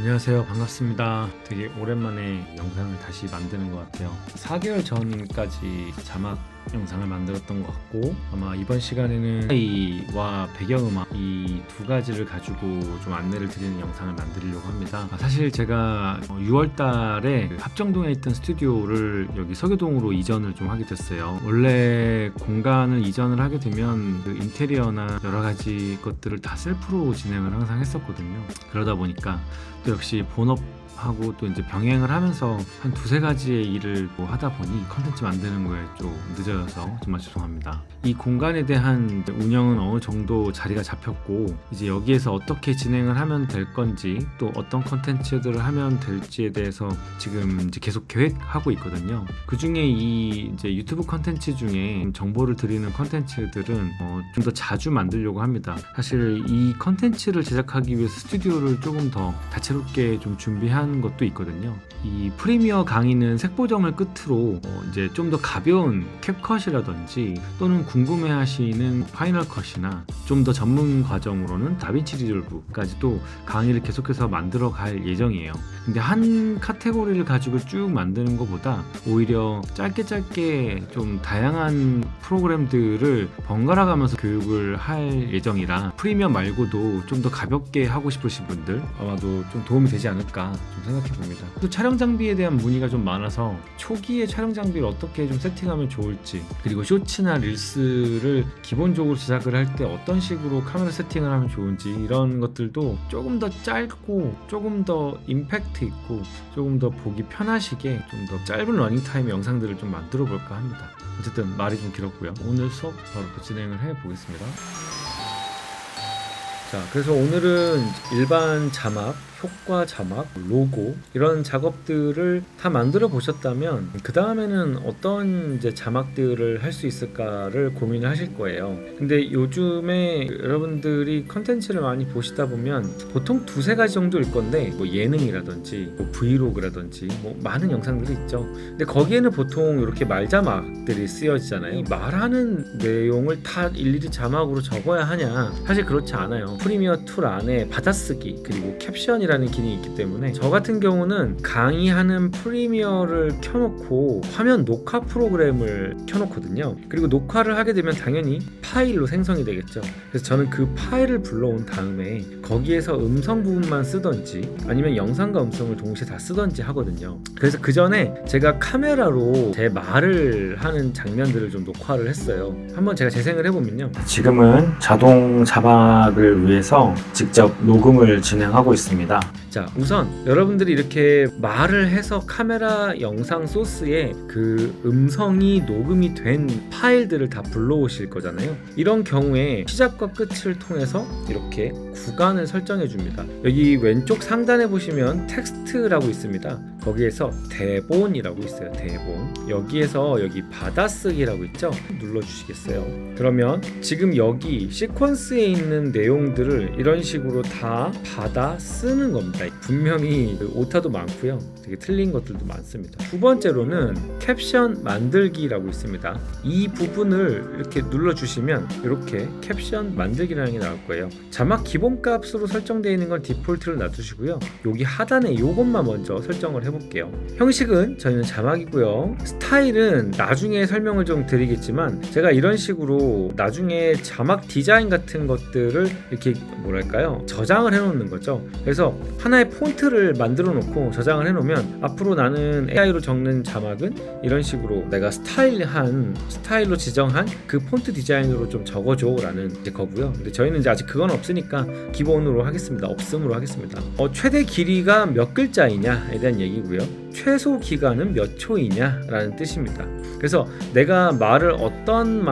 안녕하세요. 반갑습니다. 되게 오랜만에 영상을 다시 만드는 것 같아요. 4개월 전까지 자막 영상을 만들었던 것 같고, 아마 이번 시간에는 AI와 배경음악 이 두 가지를 가지고 좀 안내를 드리는 영상을 만들려고 합니다. 사실 제가 6월 달에 합정동에 있던 스튜디오를 여기 서교동으로 이전을 좀 하게 됐어요. 원래 공간을 이전을 하게 되면 그 인테리어나 여러 가지 것들을 다 셀프로 진행을 항상 했었거든요. 그러다 보니까 또 역시 본업하고 또 이제 병행을 하면서 한 두세 가지의 일을 하다 보니 컨텐츠 만드는 거에 좀 늦어져서 정말 죄송합니다. 이 공간에 대한 운영은 어느 정도 자리가 잡혔고, 이제 여기에서 어떻게 진행을 하면 될 건지, 또 어떤 컨텐츠들을 하면 될지에 대해서 지금 이제 계속 계획하고 있거든요. 그 중에 이 이제 유튜브 컨텐츠 중에 정보를 드리는 컨텐츠들은 좀 더 자주 만들려고 합니다. 사실 이 컨텐츠를 제작하기 위해서 스튜디오를 조금 더 다채롭게 좀 준비한 것도 있거든요. 이 프리미어 강의는 색보정을 끝으로 이제 좀 더 가벼운 캡컷이라든지 또는 궁금해하시는 파이널 컷이나 좀 더 전문 과정으로는 다빈치 리졸브까지도 강의를 계속해서 만들어 갈 예정이에요. 근데 한 카테고리를 가지고 쭉 만드는 것보다 오히려 짧게 좀 다양한 프로그램들을 번갈아 가면서 교육을 할 예정이라 프리미어 말고도 좀 더 가볍게 하고 싶으신 분들 아마도 좀 도움이 되지 않을까 좀 생각해 봅니다. 또 촬영 장비에 대한 문의가 좀 많아서 초기에 촬영 장비를 어떻게 좀 세팅하면 좋을지, 그리고 쇼츠나 릴스를 기본적으로 제작을 할 때 어떤 식으로 카메라 세팅을 하면 좋은지, 이런 것들도 조금 더 짧고 조금 더 임팩트 있고 조금 더 보기 편하시게 좀 더 짧은 러닝타임 영상들을 좀 만들어 볼까 합니다. 어쨌든 말이 좀 길었고요. 오늘 수업 바로 또 진행을 해 보겠습니다. 자, 그래서 오늘은 일반 자막, 효과 자막, 로고 이런 작업들을 다 만들어 보셨다면 그 다음에는 어떤 이제 자막들을 할 수 있을까를 고민을 하실 거예요. 근데 요즘에 여러분들이 컨텐츠를 많이 보시다 보면 보통 두세 가지 정도일 건데, 뭐 예능이라든지 뭐 브이로그라든지 뭐 많은 영상들이 있죠. 근데 거기에는 보통 이렇게 말자막들이 쓰여지잖아요. 이 말하는 내용을 다 일일이 자막으로 적어야 하냐? 사실 그렇지 않아요. 프리미어 툴 안에 받아쓰기 그리고 캡션이라는 기능이 있기 때문에, 저 같은 경우는 강의하는 프리미어를 켜놓고 화면 녹화 프로그램을 켜놓거든요. 그리고 녹화를 하게 되면 당연히 파일로 생성이 되겠죠. 그래서 저는 그 파일을 불러온 다음에 거기에서 음성 부분만 쓰던지 아니면 영상과 음성을 동시에 다 쓰던지 하거든요. 그래서 그 전에 제가 카메라로 제 말을 하는 장면들을 좀 녹화를 했어요. 한번 제가 재생을 해보면요, 지금은 자동 자막을 위해서 직접 녹음을 진행하고 있습니다. 자, 우선 여러분들이 이렇게 말을 해서 카메라 영상 소스에 그 음성이 녹음이 된 파일들을 다 불러오실 거잖아요. 이런 경우에 시작과 끝을 통해서 이렇게 구간을 설정해 줍니다. 여기 왼쪽 상단에 보시면 텍스트라고 있습니다. 거기에서 대본이라고 있어요. 대본. 여기에서 여기 받아쓰기라고 있죠? 눌러주시겠어요? 그러면 지금 여기 시퀀스에 있는 내용들을 이런 식으로 다 받아 쓰는 겁니다. 분명히 오타도 많고요, 되게 틀린 것들도 많습니다. 두 번째로는 캡션 만들기라고 있습니다. 이 부분을 이렇게 눌러주시면 이렇게 캡션 만들기라는 게 나올 거예요. 자막 기본값으로 설정되어 있는 건 디폴트를 놔두시고요, 여기 하단에 이것만 먼저 설정을 해볼게요. 형식은 저희는 자막이고요. 스타일은 나중에 설명을 좀 드리겠지만, 제가 이런 식으로 나중에 자막 디자인 같은 것들을 이렇게 뭐랄까요, 저장을 해놓는 거죠. 그래서 하나의 폰트를 만들어 놓고 저장을 해놓으면 앞으로 나는 AI로 적는 자막은 이런 식으로 내가 스타일로 지정한 그 폰트 디자인으로 좀 적어줘 라는 이제 거고요. 근데 저희는 이제 아직 그건 없으니까 기본으로 하겠습니다. 없음으로 하겠습니다. 최대 길이가 몇 글자이냐에 대한 얘기고요, 최소 기간은 몇 초이냐 라는 뜻입니다. 그래서 내가 말을 어떤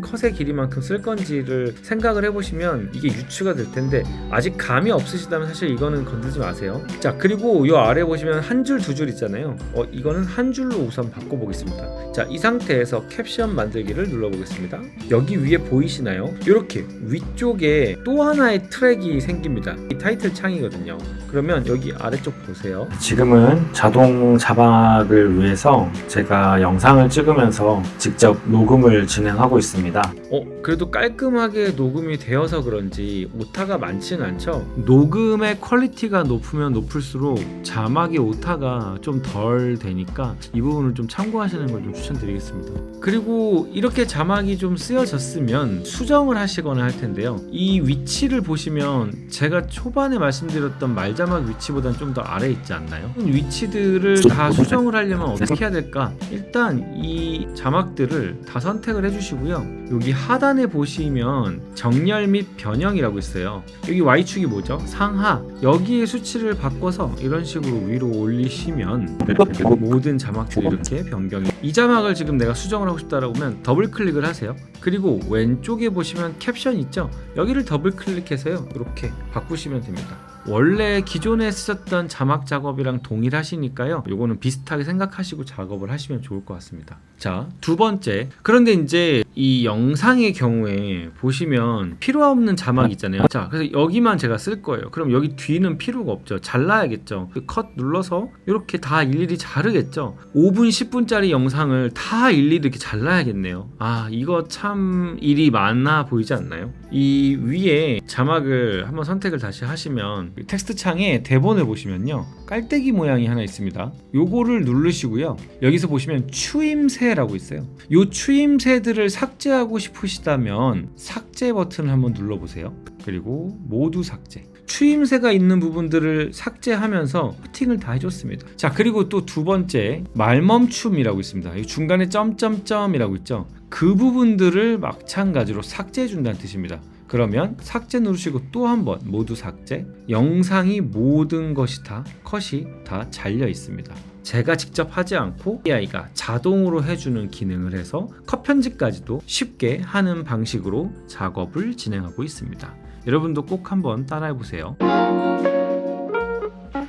컷의 길이만큼 쓸 건지를 생각을 해보시면 이게 유추가 될 텐데, 아직 감이 없으시다면 사실 이거는 건들지 마세요. 자, 그리고 이 아래 보시면 한 줄, 두 줄 있잖아요. 이거는 한 줄로 우선 바꿔보겠습니다. 자, 이 상태에서 캡션 만들기를 눌러보겠습니다. 여기 위에 보이시나요? 이렇게 위쪽에 또 하나의 트랙이 생깁니다. 이 타이틀 창이거든요. 그러면 여기 아래쪽 보세요. 지금은 자동 자막을 위해서 제가 영상을 찍으면서 직접 녹음을 진행하고 있습니다. 그래도 깔끔하게 녹음이 되어서 그런지 오타가 많지는 않죠. 녹음의 퀄리티가 높으면 높을수록 자막의 오타가 좀 덜 되니까 이 부분을 좀 참고하시는 걸 좀 추천드리겠습니다. 그리고 이렇게 자막이 좀 쓰여졌으면 수정을 하시거나 할 텐데요. 이 위치를 보시면 제가 초반에 말씀드렸던 말자막 위치보다는 좀 더 아래에 있지 않나요? 위치들을 다 수정을 하려면 어떻게 해야 될까? 일단 이 자막들을 다 선택을 해주시고요. 여기 하단에 보시면 정렬 및 변형이라고 있어요. 여기 Y축이 뭐죠? 상하. 여기에 수치를 바꿔서 이런 식으로 위로 올리시면 모든 자막들이 이렇게 변경이. 이 자막을 지금 내가 수정을 하고 싶다라고 하면 더블 클릭을 하세요. 그리고 왼쪽에 보시면 캡션 있죠? 여기를 더블 클릭해서요. 이렇게 바꾸시면 됩니다. 원래 기존에 쓰셨던 자막 작업이랑 동일하시니까요. 요거는 비슷하게 생각하시고 작업을 하시면 좋을 것 같습니다. 자, 두 번째. 그런데 이제 이 영상의 경우에 보시면 필요 없는 자막 있잖아요. 자, 그래서 여기만 제가 쓸 거예요. 그럼 여기 뒤는 필요가 없죠. 잘라야겠죠. 컷 눌러서 이렇게 다 일일이 자르겠죠. 5분, 10분짜리 영상을 다 일일이 이렇게 잘라야겠네요. 이거 참 일이 많아 보이지 않나요? 이 위에 자막을 한번 선택을 다시 하시면 텍스트 창에 대본을 보시면요. 깔때기 모양이 하나 있습니다. 요거를 누르시고요. 여기서 보시면 추임새라고 있어요. 요 추임새들을 삭제하고 싶으시다면 삭제 버튼을 한번 눌러보세요. 그리고 모두 삭제. 추임새가 있는 부분들을 삭제하면서 코팅을 다 해줬습니다. 자, 그리고 또 두 번째 말멈춤이라고 있습니다. 이 중간에 점점점이라고 있죠. 그 부분들을 마찬가지로 삭제해준다는 뜻입니다. 그러면 삭제 누르시고 또 한 번 모두 삭제. 영상이 모든 것이 다 컷이 다 잘려 있습니다. 제가 직접 하지 않고 AI가 자동으로 해주는 기능을 해서 컷 편집까지도 쉽게 하는 방식으로 작업을 진행하고 있습니다. 여러분도 꼭 한번 따라해 보세요.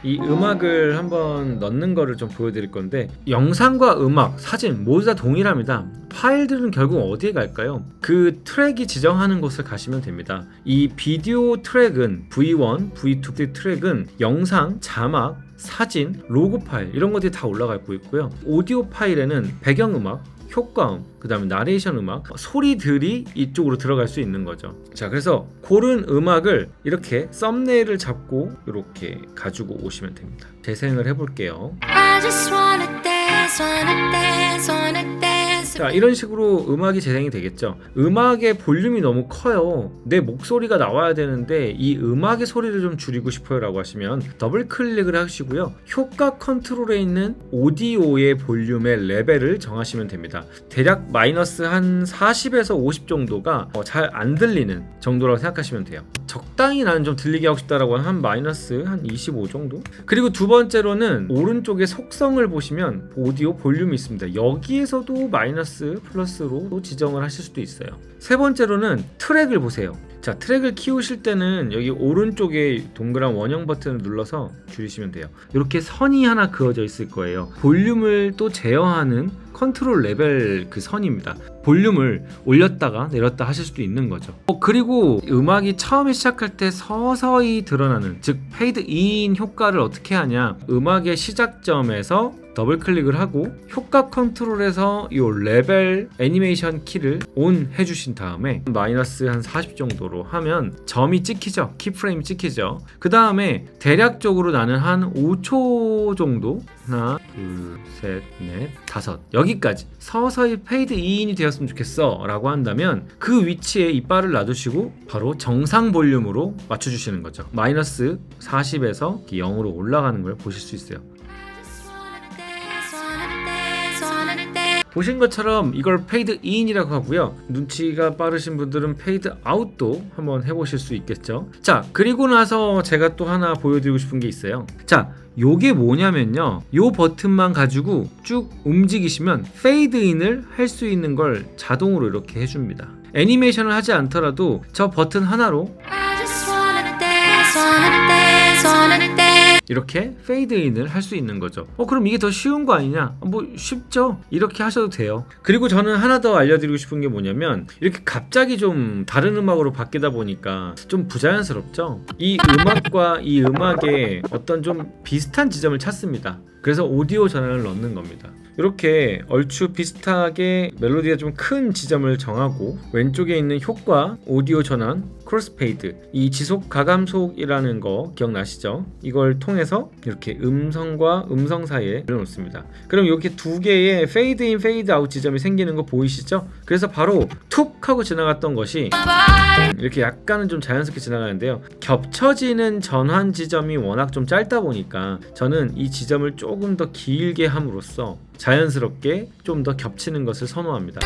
이 음악을 한번 넣는 거를 좀 보여드릴 건데, 영상과 음악, 사진 모두 다 동일합니다. 파일들은 결국 어디에 갈까요? 그 트랙이 지정하는 곳을 가시면 됩니다. 이 비디오 트랙은 V1, V2 트랙은 영상, 자막, 사진, 로고 파일 이런 것들이 다 올라가고 있고요. 오디오 파일에는 배경음악, 효과음, 그 다음에 나레이션 음악, 소리들이 이쪽으로 들어갈 수 있는 거죠. 자, 그래서 고른 음악을 이렇게 썸네일을 잡고 이렇게 가지고 오시면 됩니다. 재생을 해볼게요. 자, 이런 식으로 음악이 재생이 되겠죠. 음악의 볼륨이 너무 커요. 내 목소리가 나와야 되는데 이 음악의 소리를 좀 줄이고 싶어요 라고 하시면 더블 클릭을 하시고요. 효과 컨트롤에 있는 오디오의 볼륨의 레벨을 정하시면 됩니다. 대략 마이너스 한 40에서 50 정도가 잘 안 들리는 정도라고 생각하시면 돼요. 적당히 나는 좀 들리게 하고 싶다라고 하면 한 마이너스 한 25 정도? 그리고 두 번째로는 오른쪽에 속성을 보시면 오디오 볼륨이 있습니다. 여기에서도 마이너스 플러스로 지정을 하실 수도 있어요. 세 번째로는 트랙을 보세요. 자, 트랙을 키우실 때는 여기 오른쪽에 동그란 원형 버튼을 눌러서 줄이시면 돼요. 이렇게 선이 하나 그어져 있을 거예요. 볼륨을 또 제어하는 컨트롤 레벨 그 선입니다. 볼륨을 올렸다가 내렸다 하실 수도 있는 거죠. 그리고 음악이 처음에 시작할 때 서서히 드러나는, 즉 페이드 인 효과를 어떻게 하냐, 음악의 시작점에서 더블 클릭을 하고 효과 컨트롤에서 이 레벨 애니메이션 키를 온 해주신 다음에 마이너스 한 40 정도로 하면 점이 찍히죠. 키프레임이 찍히죠. 그 다음에 대략적으로 나는 한 5초 정도, 하나, 둘, 셋, 넷, 다섯, 여기까지 서서히 페이드 인이 되었으면 좋겠어 라고 한다면 그 위치에 이빨을 놔두시고 바로 정상 볼륨으로 맞춰주시는 거죠. 마이너스 40에서 0으로 올라가는 걸 보실 수 있어요. 보신 것처럼 이걸 페이드 인이라고 하고요. 눈치가 빠르신 분들은 페이드 아웃도 한번 해보실 수 있겠죠. 자, 그리고 나서 제가 또 하나 보여드리고 싶은 게 있어요. 자, 요게 뭐냐면요, 요 버튼만 가지고 쭉 움직이시면 페이드 인을 할 수 있는 걸 자동으로 이렇게 해줍니다. 애니메이션을 하지 않더라도 저 버튼 하나로 이렇게 페이드인을 할 수 있는 거죠. 그럼 이게 더 쉬운 거 아니냐? 뭐 쉽죠? 이렇게 하셔도 돼요. 그리고 저는 하나 더 알려드리고 싶은 게 뭐냐면, 이렇게 갑자기 좀 다른 음악으로 바뀌다 보니까 좀 부자연스럽죠? 이 음악과 이 음악의 어떤 좀 비슷한 지점을 찾습니다. 그래서 오디오 전환을 넣는 겁니다. 이렇게 얼추 비슷하게 멜로디가 좀 큰 지점을 정하고 왼쪽에 있는 효과, 오디오 전환, 크로스페이드, 이 지속 가감속이라는 거 기억나시죠? 이걸 통해서 이렇게 음성과 음성 사이에 올려놓습니다. 그럼 이렇게 두 개의 페이드 인 페이드 아웃 지점이 생기는 거 보이시죠? 그래서 바로 툭 하고 지나갔던 것이 이렇게 약간은 좀 자연스럽게 지나가는데요, 겹쳐지는 전환 지점이 워낙 좀 짧다 보니까 저는 이 지점을 조금 더 길게 함으로써 자연스럽게 좀 더 겹치는 것을 선호합니다.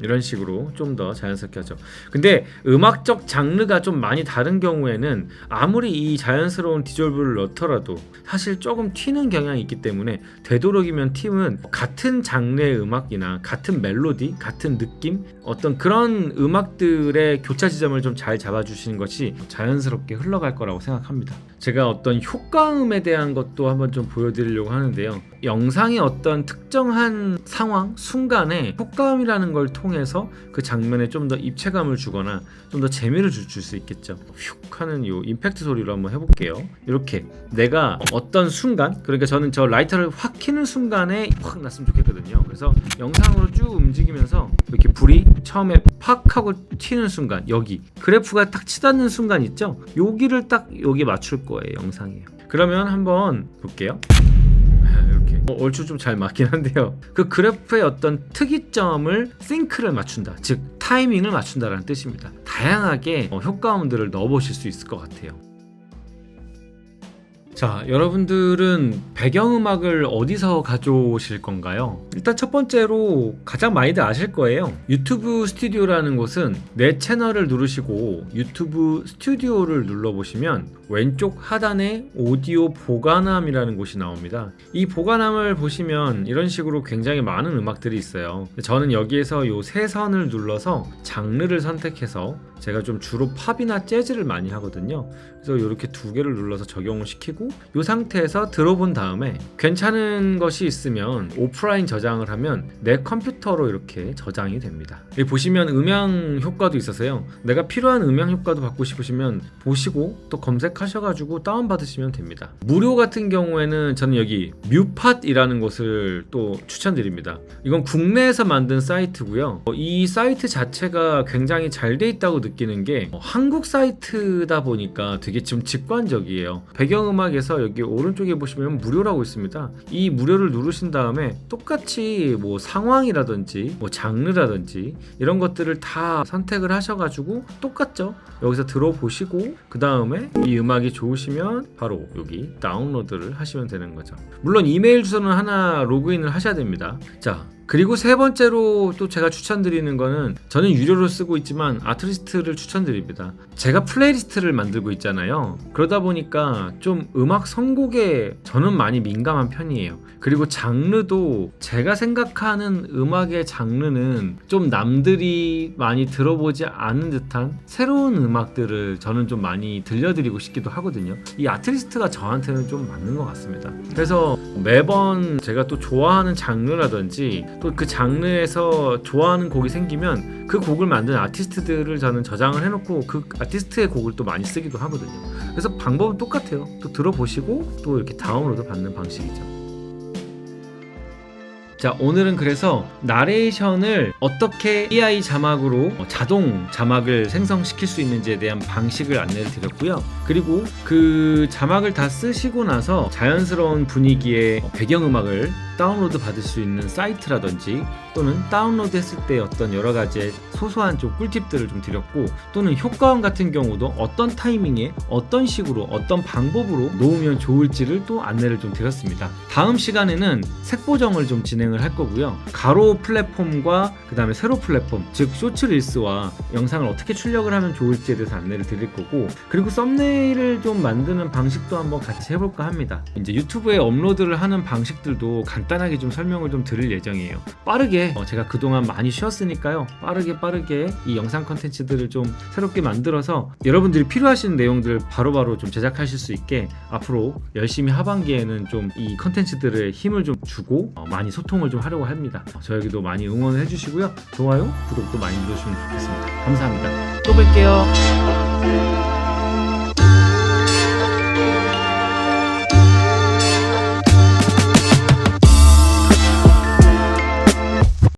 이런 식으로 좀 더 자연스럽게 하죠. 근데 음악적 장르가 좀 많이 다른 경우에는 아무리 이 자연스러운 디졸브를 넣더라도 사실 조금 튀는 경향이 있기 때문에 되도록이면 팀은 같은 장르의 음악이나 같은 멜로디, 같은 느낌, 어떤 그런 음악들의 교차 지점을 좀 잘 잡아주시는 것이 자연스럽게 흘러갈 거라고 생각합니다. 제가 어떤 효과음에 대한 것도 한번 좀 보여드리려고 하는데요, 영상의 어떤 특정한 상황, 순간에 효과음이라는 걸 통해서 그 장면에 좀 더 입체감을 주거나 좀 더 재미를 줄 수 있겠죠. 휙 하는 요 임팩트 소리로 한번 해볼게요. 이렇게 내가 어떤 순간, 그러니까 저는 저 라이터를 확 켜는 순간에 확 났으면 좋겠거든요. 그래서 영상으로 쭉 움직이면서 이렇게 불이 처음에 팍 하고 튀는 순간, 여기 그래프가 딱 치닫는 순간 있죠? 여기를 딱 여기 맞출 거예요. 영상이에요. 그러면 한번 볼게요. 이렇게 얼추 좀 잘 맞긴 한데요, 그 그래프의 어떤 특이점을 싱크를 맞춘다, 즉 타이밍을 맞춘다라는 뜻입니다. 다양하게 효과음들을 넣어보실 수 있을 것 같아요. 자, 여러분들은 배경음악을 어디서 가져오실 건가요? 일단 첫 번째로 가장 많이들 아실 거예요. 유튜브 스튜디오라는 곳은 내 채널을 누르시고 유튜브 스튜디오를 눌러보시면 왼쪽 하단에 오디오 보관함이라는 곳이 나옵니다. 이 보관함을 보시면 이런 식으로 굉장히 많은 음악들이 있어요. 저는 여기에서 요 세 선을 눌러서 장르를 선택해서, 제가 좀 주로 팝이나 재즈를 많이 하거든요. 그래서 이렇게 두 개를 눌러서 적용을 시키고 이 상태에서 들어본 다음에 괜찮은 것이 있으면 오프라인 저장을 하면 내 컴퓨터로 이렇게 저장이 됩니다. 여기 보시면 음향 효과도 있어서요, 내가 필요한 음향 효과도 받고 싶으시면 보시고 또 검색하셔가지고 다운받으시면 됩니다. 무료 같은 경우에는 저는 여기 뮤팟이라는 곳을 또 추천드립니다. 이건 국내에서 만든 사이트고요. 이 사이트 자체가 굉장히 잘 돼 있다고 느끼는 게 한국 사이트다 보니까 되게 좀 직관적이에요. 배경음악에서 여기 오른쪽에 보시면 무료라고 있습니다. 이 무료를 누르신 다음에 똑같이 뭐 상황이라든지 뭐 장르라든지 이런 것들을 다 선택을 하셔가지고 똑같죠. 여기서 들어보시고 그 다음에 이 음악이 좋으시면 바로 여기 다운로드를 하시면 되는 거죠. 물론 이메일 주소는 하나 로그인을 하셔야 됩니다. 자, 그리고 세 번째로 또 제가 추천드리는 거는, 저는 유료로 쓰고 있지만 아트리스트를 추천드립니다. 제가 플레이리스트를 만들고 있잖아요. 그러다 보니까 좀 음악 선곡에 저는 많이 민감한 편이에요. 그리고 장르도 제가 생각하는 음악의 장르는 좀 남들이 많이 들어보지 않은 듯한 새로운 음악들을 저는 좀 많이 들려드리고 싶기도 하거든요. 이 아트리스트가 저한테는 좀 맞는 것 같습니다. 그래서 매번 제가 또 좋아하는 장르라든지 또 그 장르에서 좋아하는 곡이 생기면 그 곡을 만든 아티스트들을 저는 저장을 해놓고 그 아티스트의 곡을 또 많이 쓰기도 하거든요. 그래서 방법은 똑같아요. 또 들어보시고 또 이렇게 다운로드 받는 방식이죠. 자, 오늘은 그래서 나레이션을 어떻게 AI 자막으로 자동 자막을 생성시킬 수 있는지에 대한 방식을 안내를 드렸고요. 그리고 그 자막을 다 쓰시고 나서 자연스러운 분위기의 배경음악을 다운로드 받을 수 있는 사이트라든지 또는 다운로드 했을 때 어떤 여러 가지의 소소한 좀 꿀팁들을 좀 드렸고, 또는 효과음 같은 경우도 어떤 타이밍에 어떤 식으로 어떤 방법으로 놓으면 좋을지를 또 안내를 좀 드렸습니다. 다음 시간에는 색 보정을 좀 진행을 할 거고요. 가로 플랫폼과 그 다음에 세로 플랫폼, 즉 쇼츠 릴스와 영상을 어떻게 출력을 하면 좋을지에 대해서 안내를 드릴 거고, 그리고 썸네일을 좀 만드는 방식도 한번 같이 해볼까 합니다. 이제 유튜브에 업로드를 하는 방식들도 간단하게 좀 설명을 좀 드릴 예정이에요. 빠르게 제가 그동안 많이 쉬었으니까요, 빠르게 이 영상 컨텐츠들을 좀 새롭게 만들어서 여러분들이 필요하신 내용들 바로바로 좀 제작하실 수 있게 앞으로 열심히 하반기에는 좀 이 컨텐츠들의 힘을 좀 주고 많이 소통을 좀 하려고 합니다. 저에게도 많이 응원을 해주시고요. 좋아요, 구독도 많이 눌러주시면 좋겠습니다. 감사합니다. 또 뵐게요.